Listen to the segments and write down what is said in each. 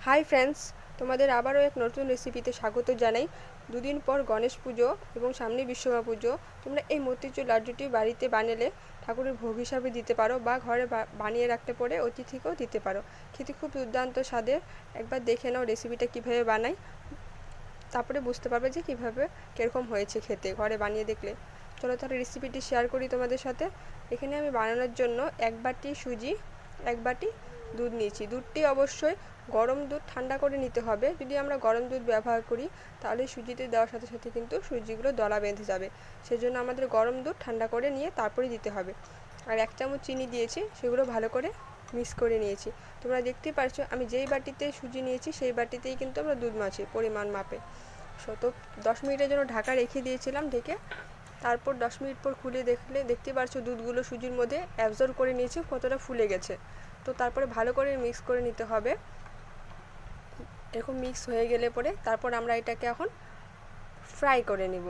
Hi friends, তোমাদের আবারও এক নতুন রেসিপিতে স্বাগত জানাই। দুদিন পর গণেশ পুজো এবং সামনে বিশ্বকর্মা পুজো। তোমরা এই মতিচুর লাড্ডুটি বাড়িতে বানালে ঠাকুরের ভোগ হিসাবে দিতে পারো বা ঘরে বানিয়ে রাখতে পারে অতিথিকেও দিতে পারো। খেতে খুব দুর্দান্ত স্বাদের। একবার দেখে নাও রেসিপিটা কীভাবে বানাই, তারপরে বুঝতে পারবে যে কীভাবে কীরকম হয়েছে খেতে ঘরে বানিয়ে দেখলে। চলো তাহলে রেসিপিটি শেয়ার করি তোমাদের সাথে। এখানে আমি বানানোর জন্য 1 বাটি সুজি, 1 বাটি দুধ নিয়েছি। দুধটি অবশ্যই গরম দুধ ঠান্ডা করে নিতে হবে। যদি আমরা গরম দুধ ব্যবহার করি তাহলে সুজিতে দেওয়ার সাথে সাথে কিন্তু সুজিগুলো দলা বেঁধে যাবে। সেজন্য আমাদের গরম দুধ ঠান্ডা করে নিয়ে তারপরে দিতে হবে। আর 1 চামচ চিনি দিয়েছি, সেগুলো ভালো করে মিক্স করে নিয়েছি। তোমরা দেখতেই পারছো আমি যেই বাটিতে সুজি নিয়েছি সেই বাটিতেই কিন্তু আমরা দুধ মাছি পরিমাণ মাপে। তো 10 মিনিটের জন্য ঢাকা রেখে দিয়েছিলাম ঢেকে। তারপর 10 মিনিট পর খুলে দেখতে পারছো দুধগুলো সুজির মধ্যে অ্যাবজর্ব করে নিয়েছি, কতটা ফুলে গেছে। তো তারপরে ভালো করে মিক্স করে নিতে হবে। এরকম মিক্স হয়ে গেলে পরে তারপর আমরা এটাকে এখন ফ্রাই করে নিব।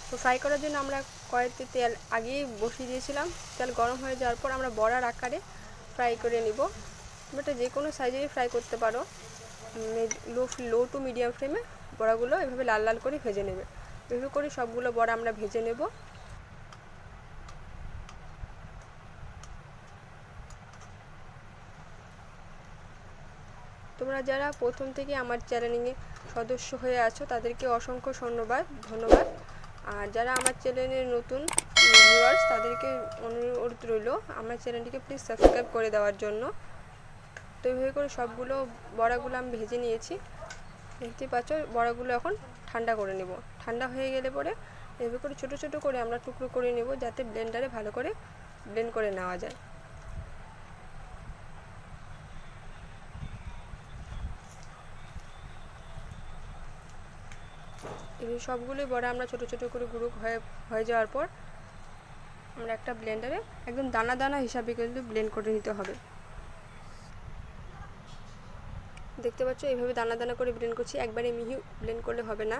তো ফ্রাই করার জন্য আমরা কড়াইতে তেল আগেই বসিয়ে দিয়েছিলাম। তেল গরম হয়ে যাওয়ার পর আমরা বড়ার আকারে ফ্রাই করে নিব। এটা যে কোনো সাইজেরই ফ্রাই করতে পারো। লো টু মিডিয়াম ফ্লেমে বড়াগুলো এভাবে লাল লাল করে ভেজে নেবে। এভাবে করে সবগুলো বড়া আমরা ভেজে নেব। তোমরা যারা প্রথম থেকে আমার চ্যানেলে সদস্য হয়ে আছো তাদেরকে অসংখ্য ধন্যবাদ। আর যারা আমার চ্যানেলের নতুন ভিউয়ার্স তাদেরকে অনুরোধ রইল আমার চ্যানেলটিকে প্লিজ সাবস্ক্রাইব করে দেওয়ার জন্য। তো এইভাবে করে সবগুলো বড়াগুলো আমি ভেজে নিয়েছি। দেখতে পাচ্ছ বড়াগুলো এখন ঠান্ডা করে নেব। ঠান্ডা হয়ে গেলে পরে এভাবে করে ছোটো ছোটো করে আমরা টুকরো করে নেব, যাতে ব্লেন্ডারে ভালো করে ব্লেন্ড করে নেওয়া যায়। এই সবগুলোই বড়া আমরা ছোটো ছোটো করে গুঁড়ো হয়ে যাওয়ার পর আমরা একটা ব্লেন্ডারে একদম দানা দানা হিসাবে কিন্তু ব্লেন্ড করে নিতে হবে। দেখতে পাচ্ছ এইভাবে দানা দানা করে ব্লেন্ড করছি, একবারে মিহি ব্লেন্ড করলে হবে না।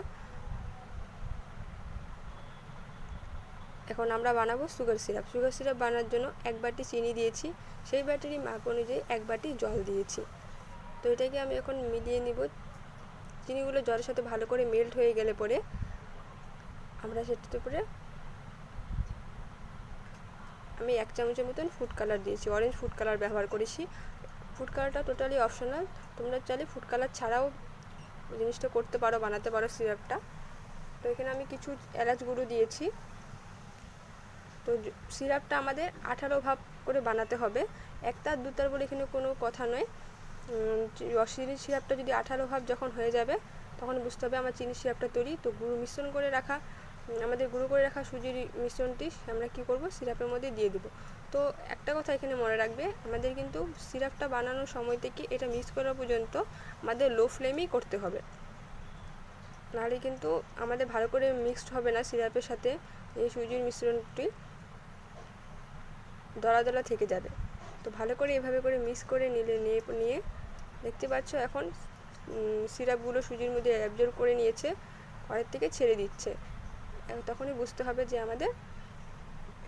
এখন আমরা বানাবো সুগার সিরাপ। সুগার সিরাপ বানানোর জন্য 1 বাটি চিনি দিয়েছি, সেই বাটিরই মাপ অনুযায়ী 1 বাটি জল দিয়েছি। তো এটাকে আমি এখন মিলিয়ে নিব। চিনিগুলো জলের সাথে ভালো করে মেল্ট হয়ে গেলে পরে আমরা সেটাতে উপরে আমি 1 চামচের মতন ফুড কালার দিয়েছি। অরেঞ্জ ফুড কালার ব্যবহার করেছি। ফুড কালারটা টোটালি অপশনাল, তোমরা চাইলে ফুড কালার ছাড়াও জিনিসটা করতে পারো, বানাতে পারো সিরাপটা। তো এখানে আমি কিছু এলাচ গুঁড়ো দিয়েছি। তো সিরাপটা আমাদের 18 ভাব করে বানাতে হবে। 1 তার 2 তার বলে এখানে কোনো কথা নয়। চিনির সিরাপটা যদি 18 ভাব যখন হয়ে যাবে তখন বুঝতে হবে আমার চিনির সিরাপটা তৈরি। তো গুঁড়ো করে রাখা সুজির মিশ্রণটি আমরা কি করব, সিরাপের মধ্যে দিয়ে দেব। তো একটা কথা এখানে মনে রাখবে, আমাদের কিন্তু সিরাপটা বানানোর সময় থেকে এটা মিক্স করা পর্যন্ত আমাদের লো ফ্লেমেই করতে হবে, নাহলে কিন্তু আমাদের ভালো করে মিক্সড হবে না সিরাপের সাথে। এই সুজির মিশ্রণটি দলা দলা থেকে যাবে। তো ভালো করে এভাবে করে মিক্স করে নিয়ে দেখতে পাচ্ছ এখন সিরাপগুলো সুজির মধ্যে অ্যাবজর্ব করে নিয়েছে, কড়াই থেকে ছেড়ে দিচ্ছে। তখনই বুঝতে হবে যে আমাদের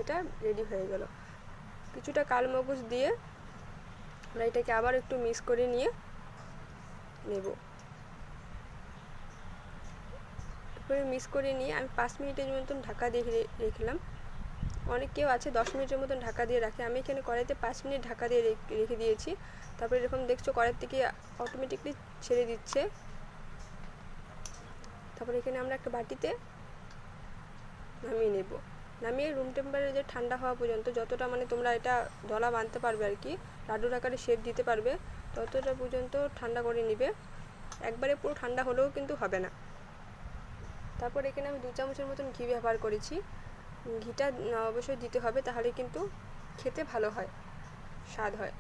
এটা রেডি হয়ে গেল। কিছুটা কালমগজ দিয়ে আমরা এটাকে আবার একটু মিক্স করে নিয়ে নেব। এরপরে মিক্স করে নিয়ে আমি 5 মিনিটের মতন ঢাকা দিয়ে রেখলাম। অনেক কেউ আছে 10 মিনিটের মতন ঢাকা দিয়ে রাখে, আমি এখানে কড়াইতে 5 মিনিট ঢাকা দিয়ে রেখে দিয়েছি। তারপরে এরকম দেখছো কড়াই থেকে অটোমেটিকলি ছেড়ে দিচ্ছে। তারপরে এখানে আমরা একটা বাটিতে নামিয়ে নেব। নামিয়ে রুম টেম্পারেচারে ঠান্ডা হওয়া পর্যন্ত, যতটা মানে তোমরা এটা দলা বাঁধতে পারবে আর কি, লাড্ডুর আকারে শেপ দিতে পারবে, ততটা পর্যন্ত ঠান্ডা করে নিবে। একবারে পুরো ঠান্ডা হলেও কিন্তু হবে না। তারপর এখানে আমি 2 চামচের মতন ঘি ব্যবহার করেছি। ঘিটা অবশ্যই দিতে হবে, তাহলে কিন্তু খেতে ভালো হয়, স্বাদ হয়।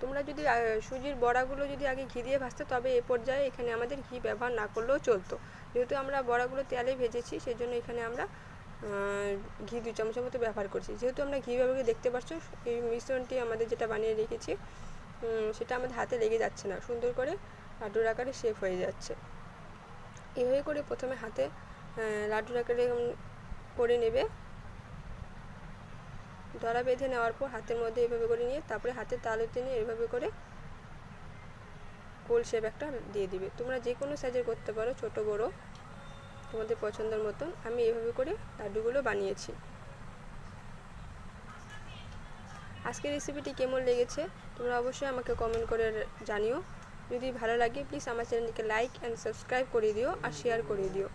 তোমরা যদি সুজির বড়াগুলো যদি আগে ঘি দিয়ে ভাজতে, তবে এ পর্যায়ে এখানে আমাদের ঘি ব্যবহার না করলেও চলতো। যেহেতু আমরা বড়াগুলো তেলে ভেজেছি সেই জন্য এখানে আমরা ঘি 2 চামচের মতো ব্যবহার করছি। যেহেতু আমরা ঘি ব্যবহার দেখতে পাচ্ছ এই মিশ্রণটি আমাদের যেটা বানিয়ে রেখেছি সেটা আমাদের হাতে লেগে যাচ্ছে না, সুন্দর করে লাড্ডুর আকারে শেপ হয়ে যাচ্ছে। এভাবে করে প্রথমে হাতে লাড্ডুর আকারে করে নেবে। দলা বেঁধে নেওয়ার পর হাতের মধ্যে এভাবে করে নিয়ে তারপরে হাতের তালুতে নিয়ে এভাবে করে গোল শেপ একটা দিয়ে দিবে। তোমরা যে কোনো সাইজের করতে পারো, ছোট বড় তোমাদের পছন্দের মতন। আমি এভাবে করে লাড্ডুগুলো বানিয়েছি। আজকের রেসিপিটি কেমন লেগেছে তোমরা অবশ্যই আমাকে কমেন্ট করে জানিও। যদি ভালো লাগে প্লিজ আমার চ্যানেলটিকে লাইক অ্যান্ড সাবস্ক্রাইব করে দিও আর শেয়ার করে দিও।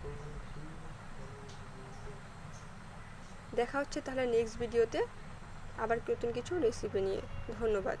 দেখা হচ্ছে তাহলে নেক্সট ভিডিওতে আবার নতুন কিছু রেসিপি নিয়ে। ধন্যবাদ।